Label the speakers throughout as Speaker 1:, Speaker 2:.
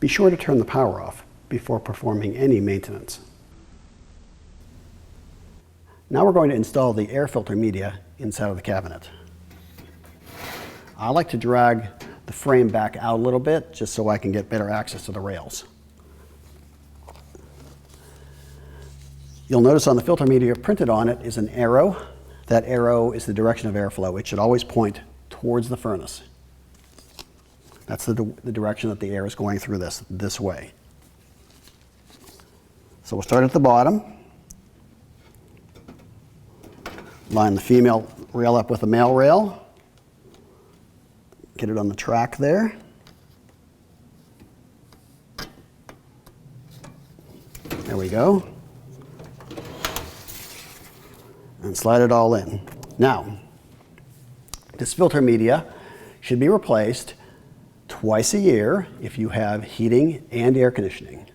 Speaker 1: be sure to turn the power off before performing any maintenance. Now we're going to install the air filter media inside of the cabinet. I like to drag the frame back out a little bit just so I can get better access to the rails. You'll notice on the filter media printed on it is an arrow. That arrow is the direction of airflow. It should always point towards the furnace. That's the direction that the air is going through this way. So we'll start at the bottom. Line the female rail up with the male rail. Get it on the track there. There we go. And slide it all in. Now, this filter media should be replaced twice a year if you have heating and air conditioning.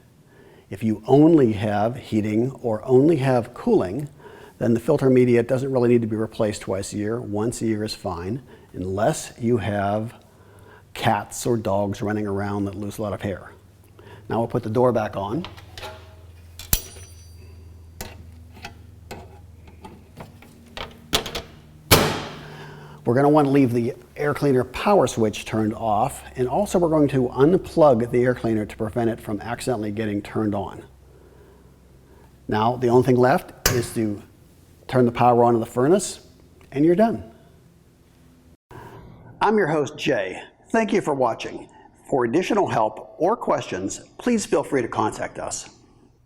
Speaker 1: If you only have heating or only have cooling, then the filter media doesn't really need to be replaced twice a year. Once a year is fine, unless you have cats or dogs running around that lose a lot of hair. Now we'll put the door back on. We're going to want to leave the air cleaner power switch turned off, and also we're going to unplug the air cleaner to prevent it from accidentally getting turned on. Now the only thing left is to turn the power on to the furnace, and you're done. I'm your host, Jay. Thank you for watching. For additional help or questions, please feel free to contact us.